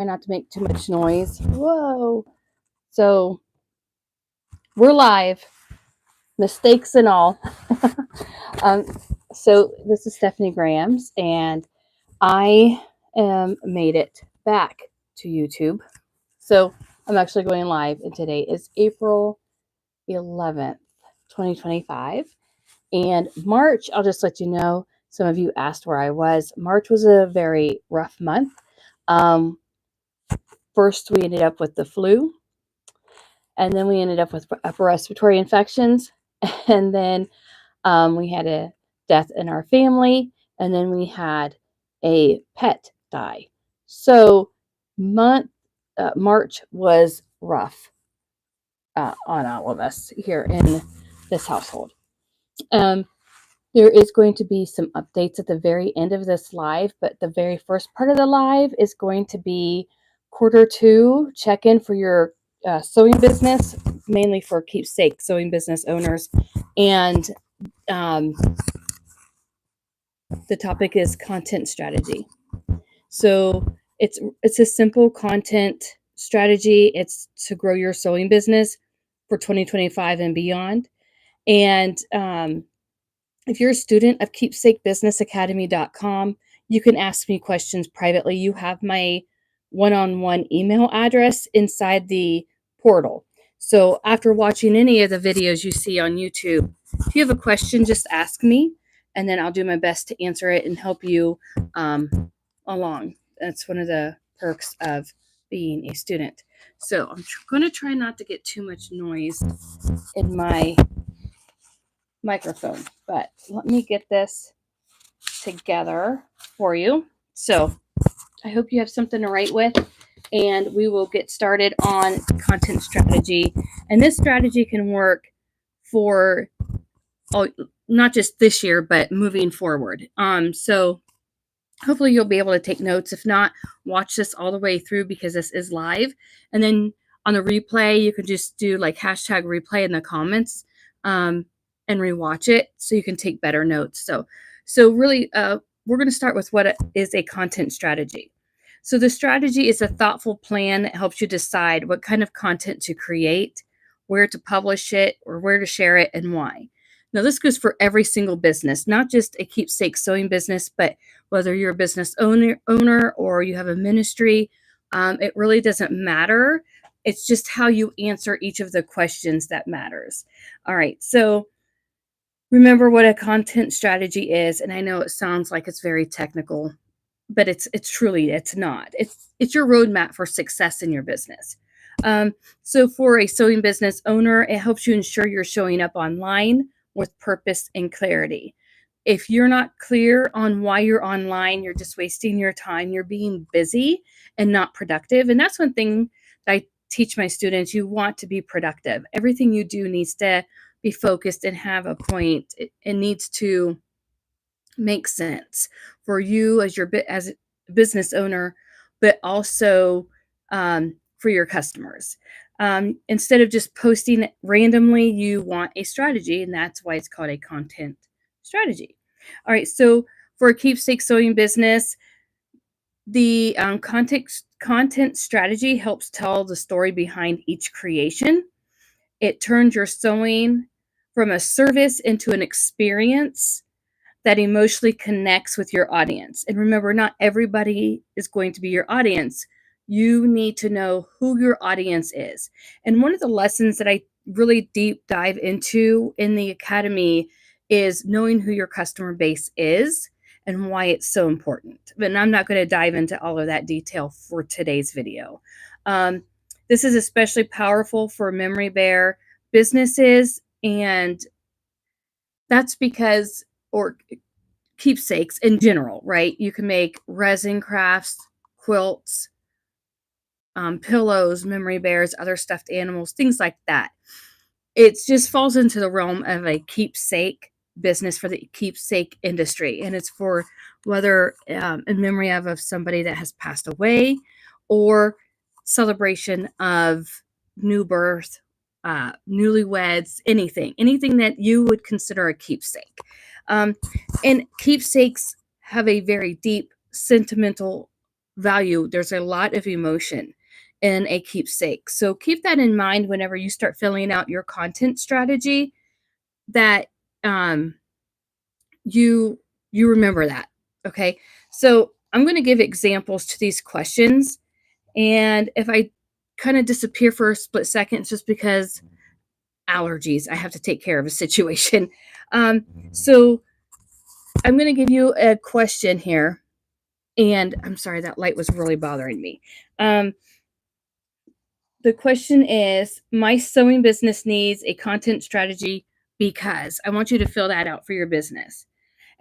Try not to make too much noise. Whoa. So we're live, mistakes and all. um, so this is Stephanie Grams, and I made it back to YouTube. So I'm actually going live, and today is April 11th, 2025. And March, I'll just let you know, some of you asked where I was. March was a very rough month. First, we ended up with the flu, and then we ended up with upper respiratory infections, and then we had a death in our family, and then we had a pet die. So March was rough on all of us here in this household. There is going to be some updates at the very end of this live, but the very first part of the live is going to be Q2 check-in for your sewing business, mainly for Keepsake sewing business owners. And the topic is content strategy. So it's a simple content strategy. It's to grow your sewing business for 2025 and beyond. And if you're a student of keepsakebusinessacademy.com, you can ask me questions privately. You have my one-on-one email address inside the portal. So after watching any of the videos you see on YouTube, if you have a question, just ask me, and then I'll do my best to answer it and help you along. That's one of the perks of being a student. So I'm going to try not to get too much noise in my microphone, but let me get this together for you. So I hope you have something to write with, and we will get started on content strategy. And this strategy can work for not just this year, but moving forward. So hopefully you'll be able to take notes. If not, watch this all the way through because this is live. And then on the replay, you can just do like hashtag replay in the comments and rewatch it so you can take better notes. So really, we're going to start with what is a content strategy. So the strategy is a thoughtful plan that helps you decide what kind of content to create, where to publish it, or where to share it, and why. Now, this goes for every single business, not just a Keepsake sewing business, but whether you're a business owner or you have a ministry, it really doesn't matter. It's just how you answer each of the questions that matters. All right, so remember what a content strategy is, and I know it sounds like it's very technical, but it's not. It's your roadmap for success in your business. So for a sewing business owner, it helps you ensure you're showing up online with purpose and clarity. If you're not clear on why you're online, you're just wasting your time. You're being busy and not productive. And that's one thing that I teach my students. You want to be productive. Everything you do needs to be focused and have a point. It needs to make sense for you as as a business owner, but also for your customers. Instead of just posting it randomly, you want a strategy, and that's why it's called a content strategy. All right, so for a Keepsake sewing business, the content strategy helps tell the story behind each creation. It turns your sewing from a service into an experience that emotionally connects with your audience. And remember, not everybody is going to be your audience. You need to know who your audience is. And one of the lessons that I really deep dive into in the academy is knowing who your customer base is and why it's so important. But I'm not going to dive into all of that detail for today's video. This is especially powerful for memory bear businesses, and that's because, or keepsakes in general, right? You can make resin crafts, quilts, pillows, memory bears, other stuffed animals, things like that. It just falls into the realm of a keepsake business for the keepsake industry. And it's for whether in memory of somebody that has passed away or celebration of new birth, newlyweds, anything that you would consider a keepsake. And keepsakes have a very deep sentimental value, there's a lot of emotion in a keepsake. So keep that in mind whenever you start filling out your content strategy, that um, you remember that. Okay. So I'm going to give examples to these questions. And if I kind of disappear for a split second, it's just because allergies, I have to take care of a situation. So I'm going to give you a question here. And I'm sorry, that light was really bothering me. The question is, my sewing business needs a content strategy because I want you to fill that out for your business.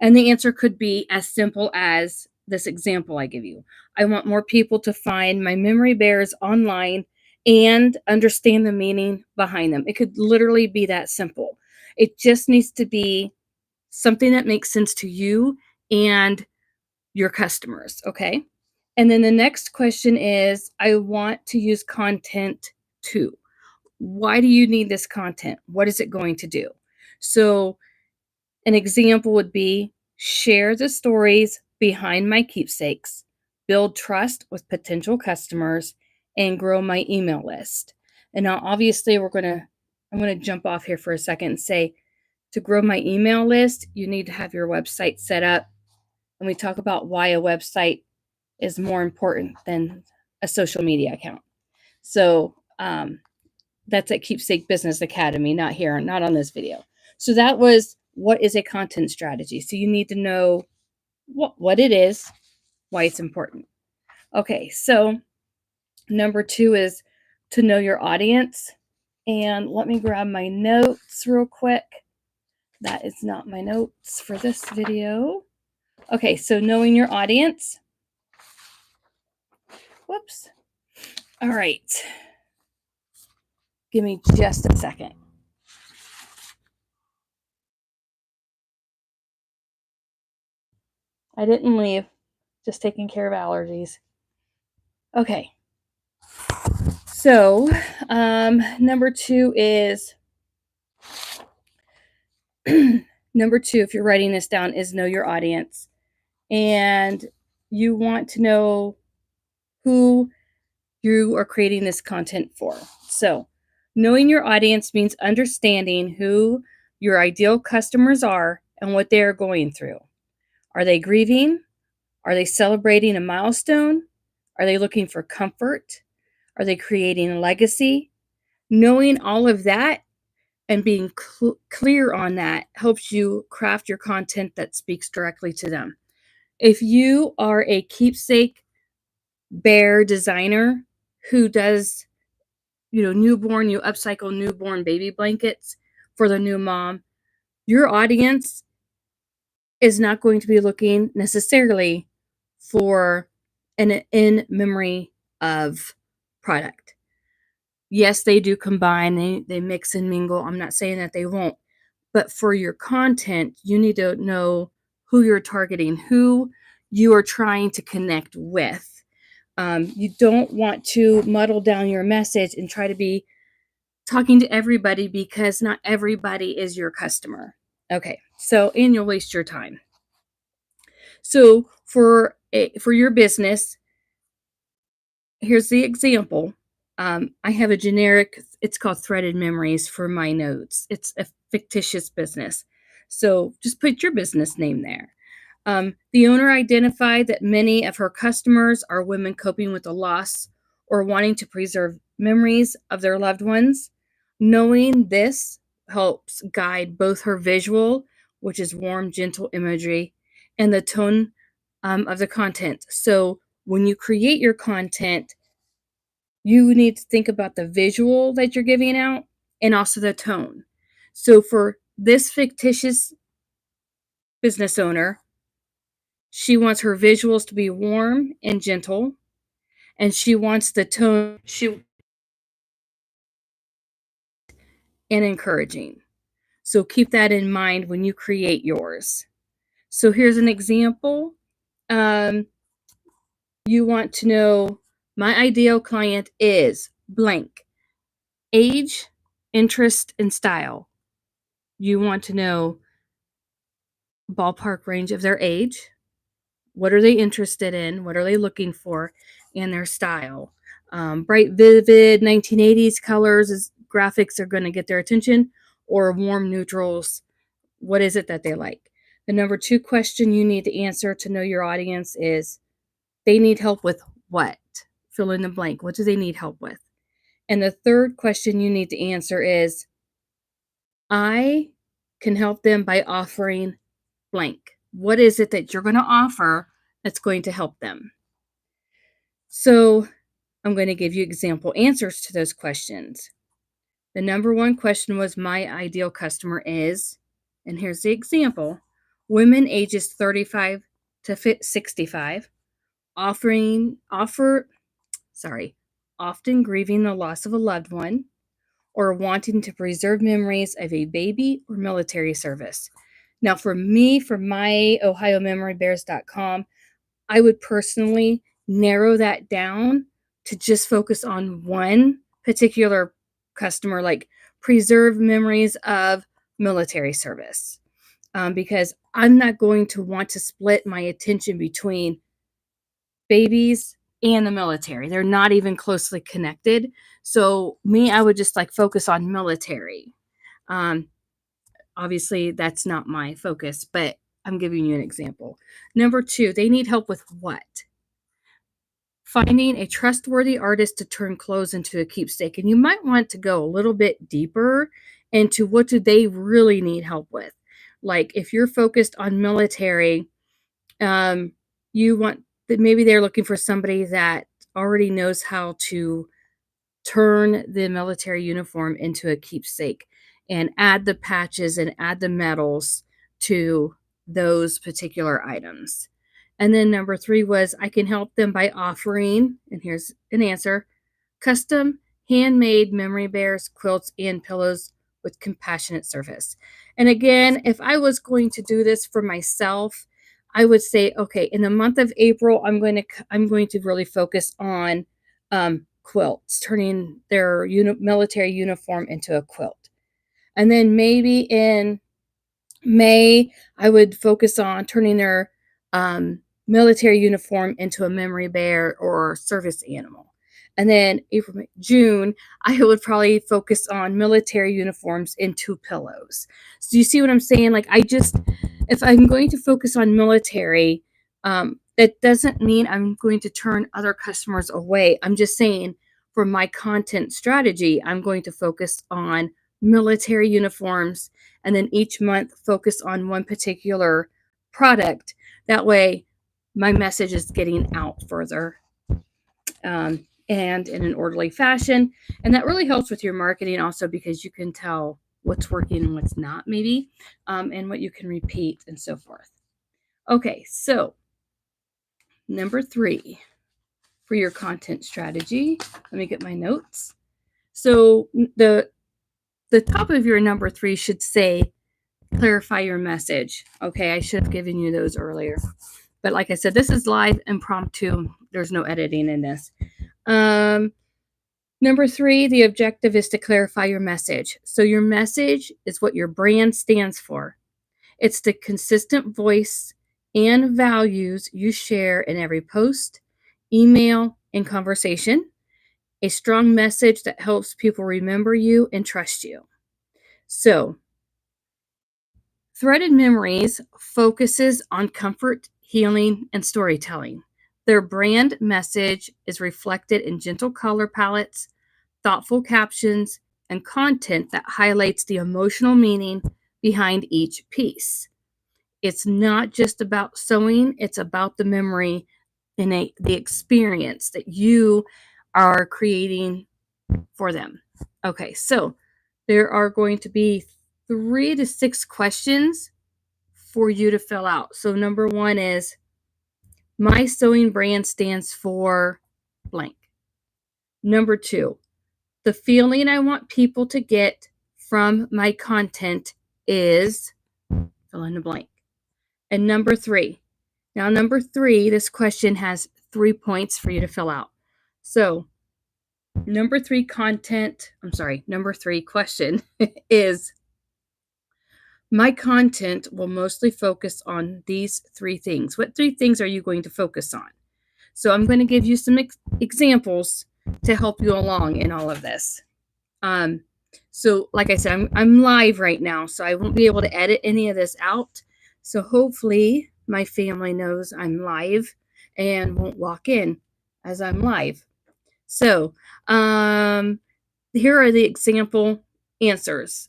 And the answer could be as simple as this example I give you. I want more people to find my memory bears online and understand the meaning behind them. It could literally be that simple. It just needs to be something that makes sense to you and your customers, okay? And then the next question is, I want to use content too. Why do you need this content? What is it going to do? So an example would be, share the stories behind my keepsakes, build trust with potential customers, and grow my email list. And now obviously I'm going to jump off here for a second and say, to grow my email list, you need to have your website set up. And we talk about why a website is more important than a social media account. So that's at Keepsake Business Academy, not here, not on this video. So that was, what is a content strategy? So you need to know what it is, why it's important. Okay, so number 2 is to know your audience. And let me grab my notes real quick. That is not my notes for this video. Okay, so knowing your audience. Whoops. All right. Give me just a second. I didn't leave, just taking care of allergies. Okay. So, number 2 is, number 2, if you're writing this down, is know your audience. And you want to know who you are creating this content for. So, knowing your audience means understanding who your ideal customers are and what they are going through. Are they grieving? Are they celebrating a milestone? Are they looking for comfort? Are they creating a legacy? Knowing all of that and being clear on that helps you craft your content that speaks directly to them. If you are a keepsake bear designer who does, newborn, you upcycle newborn baby blankets for the new mom, your audience is not going to be looking necessarily for an in memory of product. Yes, they do combine, they mix and mingle. I'm not saying that they won't. But for your content, you need to know who you're targeting, who you are trying to connect with. You don't want to muddle down your message and try to be talking to everybody, because not everybody is your customer. Okay, so, and you'll waste your time. So for your business, here's the example. I have a generic, it's called Threaded Memories for my notes. It's a fictitious business. So just put your business name there. The owner identified that many of her customers are women coping with a loss or wanting to preserve memories of their loved ones. Knowing this helps guide both her visual, which is warm, gentle imagery, and the tone of the content. So when you create your content, you need to think about the visual that you're giving out and also the tone. So for this fictitious business owner, she wants her visuals to be warm and gentle, and she wants the tone and encouraging. So keep that in mind when you create yours. So here's an example. You want to know, my ideal client is blank. Age, interest, and style. You want to know ballpark range of their age, What are they interested in? What are they looking for in their style? Bright, vivid 1980s colors as graphics are going to get their attention, or warm neutrals. What is it that they like? The number 2 question you need to answer to know your audience is they need help with what? Fill in the blank. What do they need help with? And the third question you need to answer is I can help them by offering blank. What is it that you're going to offer that's going to help them? So I'm going to give you example answers to those questions. The number 1 question was my ideal customer is, and here's the example, women ages 35 to 65, often grieving the loss of a loved one, or wanting to preserve memories of a baby or military service. Now, for me, for my OhioMemoryBears.com, I would personally narrow that down to just focus on one particular customer, like preserve memories of military service. Because I'm not going to want to split my attention between babies and the military. They're not even closely connected. So me, I would just like focus on military. Um, Obviously, that's not my focus, but I'm giving you an example. Number 2, they need help with what? Finding a trustworthy artist to turn clothes into a keepsake. And you might want to go a little bit deeper into what do they really need help with. Like if you're focused on military, you want that maybe they're looking for somebody that already knows how to turn the military uniform into a keepsake and add the patches and add the medals to those particular items. And then number 3 was I can help them by offering, and here's an answer, custom handmade memory bears, quilts, and pillows with compassionate service. And again, if I was going to do this for myself, I would say, okay, in the month of April, I'm going to really focus on quilts, turning their military uniform into a quilt. And then maybe in May, I would focus on turning their military uniform into a memory bear or service animal. And then April, June, I would probably focus on military uniforms into pillows. So you see what I'm saying? Like if I'm going to focus on military, that doesn't mean I'm going to turn other customers away. I'm just saying for my content strategy, I'm going to focus on military uniforms and then each month focus on one particular product. That way, my message is getting out further and in an orderly fashion. And that really helps with your marketing also because you can tell what's working and what's not, maybe, and what you can repeat and so forth. Okay, so number 3 for your content strategy. Let me get my notes. So the top of your number 3 should say clarify your message. Okay, I should have given you those earlier. But like I said, this is live impromptu. There's no editing in this. Number 3, the objective is to clarify your message. So your message is what your brand stands for. It's the consistent voice and values you share in every post, email, and conversation. A strong message that helps people remember you and trust you. So, Threaded Memories focuses on comfort, healing, and storytelling. Their brand message is reflected in gentle color palettes, thoughtful captions, and content that highlights the emotional meaning behind each piece. It's not just about sewing, it's about the memory and the experience that you are creating for them. Okay, so there are going to be 3 to 6 questions for you to fill out. So number 1 is my sewing brand stands for blank. Number 2, the feeling I want people to get from my content is fill in the blank. And number 3. Now number 3, this question has 3 points for you to fill out. So number 3 question is My content will mostly focus on these 3 things. What 3 things are you going to focus on? So I'm going to give you some examples to help you along in all of this. So like I said, I'm live right now, so I won't be able to edit any of this out. So hopefully my family knows I'm live and won't walk in as I'm live. So here are the example answers.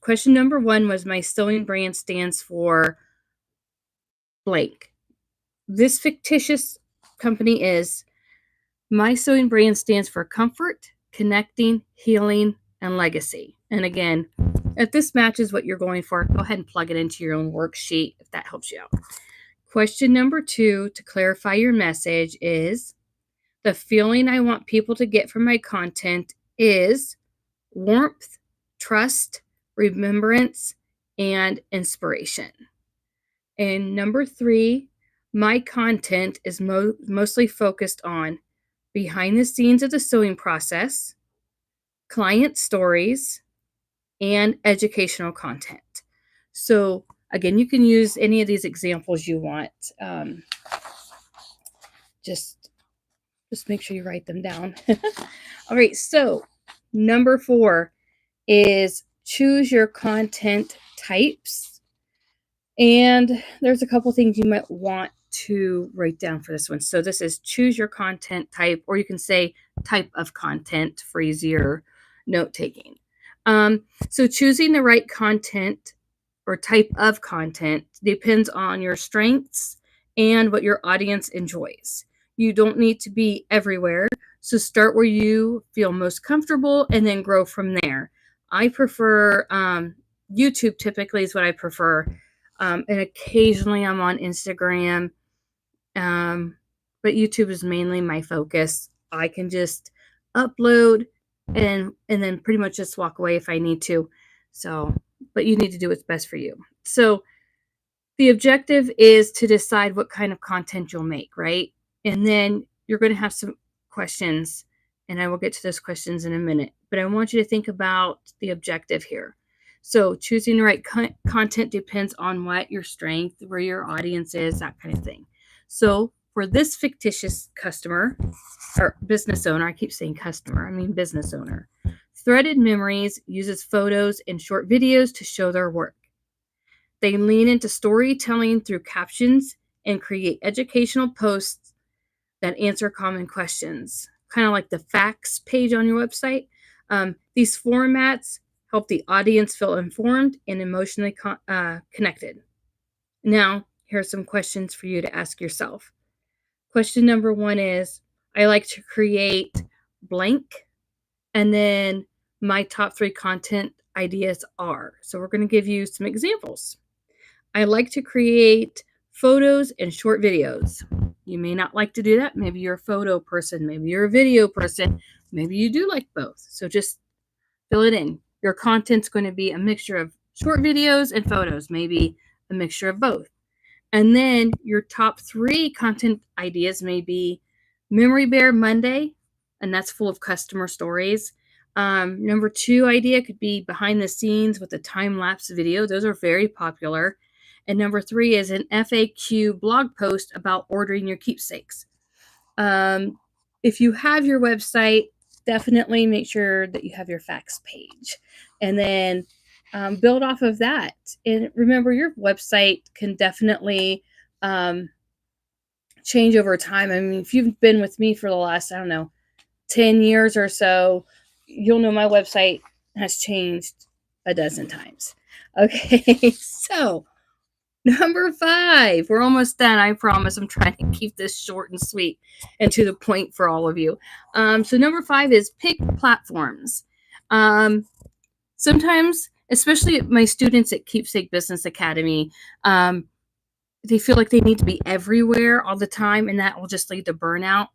Question number 1 was, my sewing brand stands for blank. This fictitious company is, my sewing brand stands for comfort, connecting, healing, and legacy. And again, if this matches what you're going for, go ahead and plug it into your own worksheet if that helps you out. Question number 2, to clarify your message, is, the feeling I want people to get from my content is warmth, trust, remembrance, and inspiration. And number 3, my content is mostly focused on behind the scenes of the sewing process, client stories, and educational content. So again, you can use any of these examples you want. Just make sure you write them down. All right, so number 4 is choose your content types. And there's a couple things you might want to write down for this one. So this is choose your content type, or you can say type of content for easier note taking. So choosing the right content or type of content depends on your strengths and what your audience enjoys. You don't need to be everywhere, so start where you feel most comfortable and then grow from there. I prefer YouTube, typically is what I prefer. And occasionally I'm on Instagram, but YouTube is mainly my focus. I can just upload and then pretty much just walk away if I need to. So, but you need to do what's best for you. So the objective is to decide what kind of content you'll make, right? And then you're going to have some questions, and I will get to those questions in a minute. But I want you to think about the objective here. So choosing the right content depends on what your strength, where your audience is, that kind of thing. So for this fictitious customer or business owner, I keep saying customer, I mean business owner, Threaded Memories uses photos and short videos to show their work. They lean into storytelling through captions and create educational posts that answer common questions, kind of like the facts page on your website. These formats help the audience feel informed and emotionally connected. Now, here are some questions for you to ask yourself. Question number 1 is, I like to create blank, and then my top 3 content ideas are. So we're going to give you some examples. I like to create photos and short videos. You may not like to do that. Maybe you're a photo person. Maybe you're a video person. Maybe you do like both. So just fill it in. Your content's going to be a mixture of short videos and photos, maybe a mixture of both. And then your top 3 content ideas may be Memory Bear Monday, and that's full of customer stories. Number 2 idea could be behind the scenes with a time-lapse video. Those are very popular. And number 3 is an FAQ blog post about ordering your keepsakes. If you have your website, definitely make sure that you have your facts page. And then build off of that. And remember, your website can definitely change over time. I mean, if you've been with me for the last, 10 years or so, you'll know my website has changed a dozen times. Okay, so number 5, we're almost done. I promise. I'm trying to keep this short and sweet and to the point for all of you. So number 5 is pick platforms. Sometimes, especially my students at Keepsake Business Academy, they feel like they need to be everywhere all the time, and that will just lead to burnout.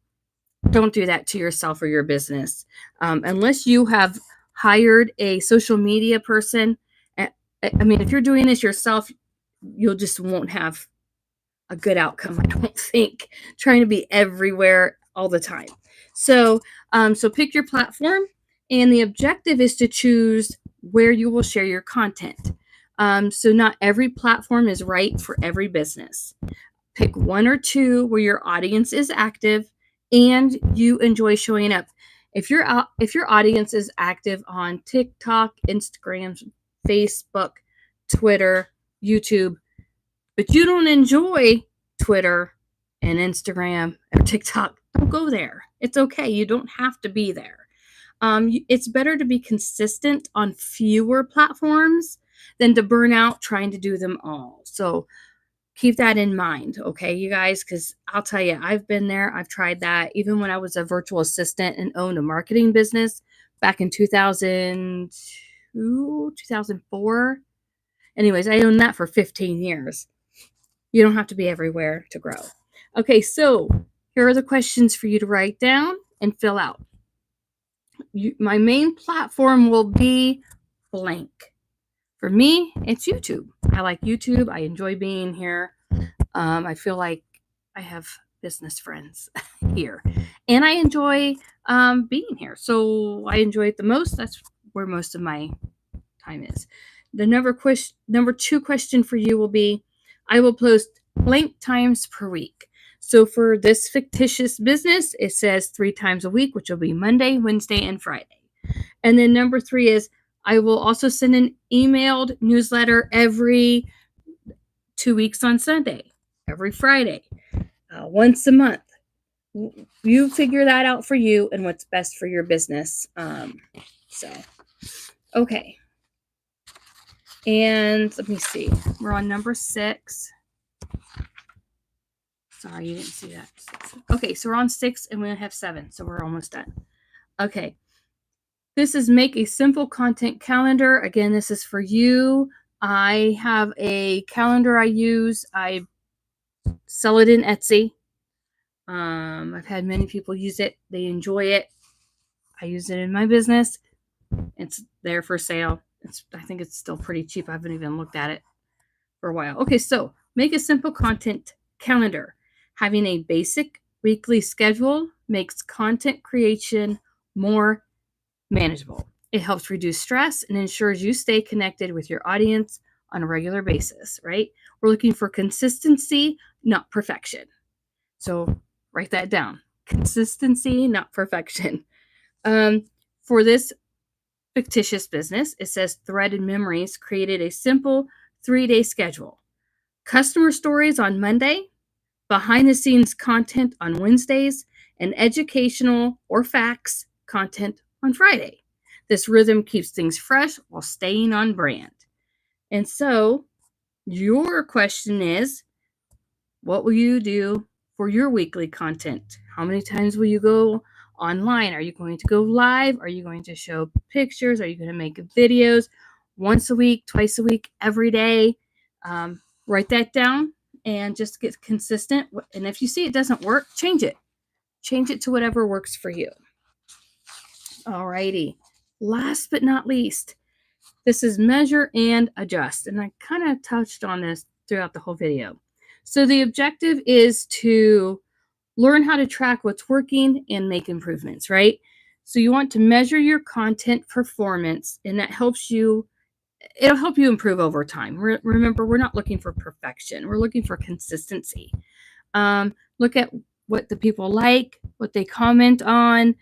Don't do that to yourself or your business. Unless you have hired a social media person. I mean, if you're doing this yourself, you'll just won't have a good outcome, I don't think, trying to be everywhere all the time. So pick your platform, and the objective is to choose where you will share your content. So not every platform is right for every business. Pick one or two where your audience is active and you enjoy showing up. If your audience is active on TikTok, Instagram, Facebook, Twitter, YouTube, but you don't enjoy Twitter and Instagram or TikTok, don't go there. It's okay. You don't have to be there. It's better to be consistent on fewer platforms than to burn out trying to do them all. So keep that in mind, okay, you guys, because I'll tell you, I've been there. I've tried that. Even when I was a virtual assistant and owned a marketing business back in 2002, 2004. Anyways, I owned that for 15 years. You don't have to be everywhere to grow. Okay, so here are the questions for you to write down and fill out. My main platform will be blank. For me, it's YouTube. I like YouTube. I enjoy being here. I feel like I have business friends here. And I enjoy being here. So I enjoy it the most. That's where most of my time is. The number two question for you will be, I will post blank times per week. So for this fictitious business, it says 3 times a week, which will be Monday, Wednesday, and Friday. And then number 3 is, I will also send an emailed newsletter every 2 weeks on Sunday, every Friday, once a month. You figure that out for you and what's best for your business. Okay. And let me see. We're on number 6. Sorry, you didn't see that. Okay, so we're on 6 and we have 7, so we're almost done. Okay. This is make a simple content calendar. Again, this is for you. I have a calendar I use. I sell it in Etsy. I've had many people use it. They enjoy it. I use it in my business. It's there for sale. I think it's still pretty cheap. I haven't even looked at it for a while. Okay, so make a simple content calendar. Having a basic weekly schedule makes content creation more manageable. It helps reduce stress and ensures you stay connected with your audience on a regular basis, right? We're looking for consistency, not perfection. So write that down. Consistency, not perfection. For this fictitious business, it says Threaded Memories created a simple 3-day schedule. Customer stories on Monday, behind the scenes content on Wednesdays, and educational or facts content on Friday. This rhythm keeps things fresh while staying on brand. And so your question is, what will you do for your weekly content? How many times will you go online? Are you going to go live? Are you going to show pictures? Are you going to make videos once a week, twice a week, every day? Write that down and just get consistent. And if you see it doesn't work, change it. Change it to whatever works for you. Alrighty. Last but not least, this is measure and adjust. And I kind of touched on this throughout the whole video. So the objective is to learn how to track what's working and make improvements, right? So you want to measure your content performance, and that helps you. It'll help you improve over time. Remember, we're not looking for perfection. We're looking for consistency. Look at what the people like, what they comment on,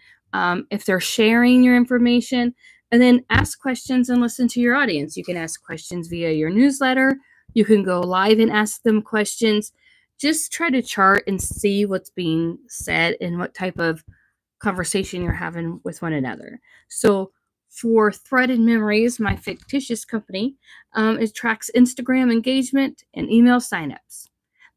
if they're sharing your information, and then ask questions and listen to your audience. You can ask questions via your newsletter. You can go live and ask them questions. Just try to chart and see what's being said and what type of conversation you're having with one another. So for Threaded Memories, my fictitious company, it tracks Instagram engagement and email signups.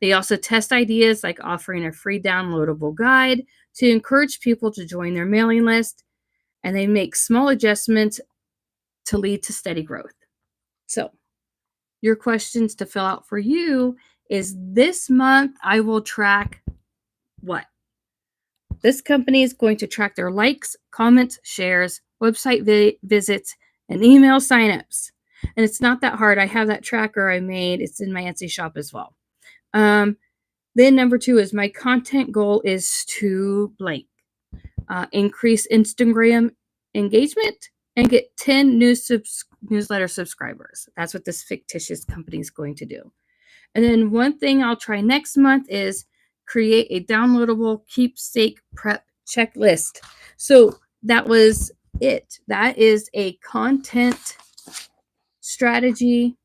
They also test ideas like offering a free downloadable guide to encourage people to join their mailing list, and they make small adjustments to lead to steady growth. So your questions to fill out for you is, this month I will track what? This company is going to track their likes, comments, shares, website visits, and email signups. And it's not that hard. I have that tracker I made. It's in my Etsy shop as well. Then number 2 is, my content goal is to blank. Increase Instagram engagement and get 10 new newsletter subscribers. That's what this fictitious company is going to do. And then one thing I'll try next month is create a downloadable keepsake prep checklist. So that was it. That is a content strategy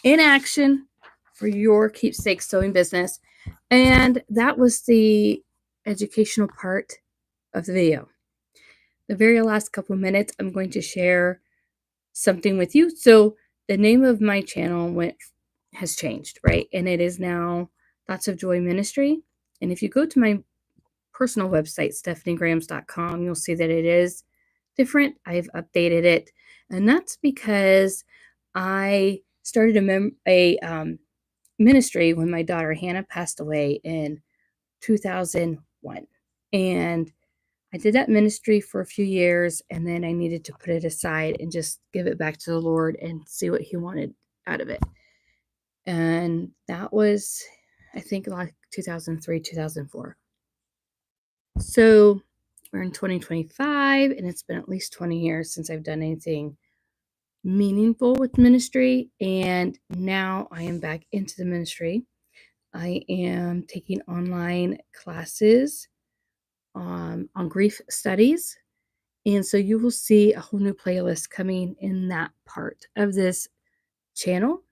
in action for your keepsake sewing business. And that was the educational part of the video. The very last couple of minutes, I'm going to share something with you. So the name of my channel has changed, right? And it is now Thoughts of Joy Ministry. And if you go to my personal website, stephaniegrams.com, you'll see that it is different. I've updated it. And that's because I started a ministry when my daughter Hannah passed away in 2001. And I did that ministry for a few years, and then I needed to put it aside and just give it back to the Lord and see what He wanted out of it. And that was, I think, like 2003, 2004. So we're in 2025, and it's been at least 20 years since I've done anything meaningful with ministry. And now I am back into the ministry. I am taking online classes on grief studies. And so you will see a whole new playlist coming in that part of this channel.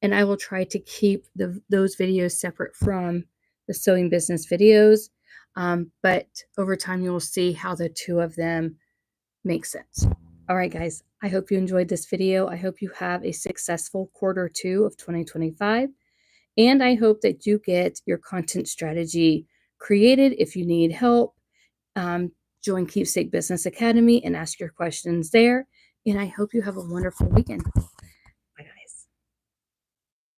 And I will try to keep those videos separate from the sewing business videos. But over time, you will see how the two of them make sense. All right, guys, I hope you enjoyed this video. I hope you have a successful Q2 of 2025. And I hope that you get your content strategy created. If you need help, join Keepsake Business Academy and ask your questions there. And I hope you have a wonderful weekend.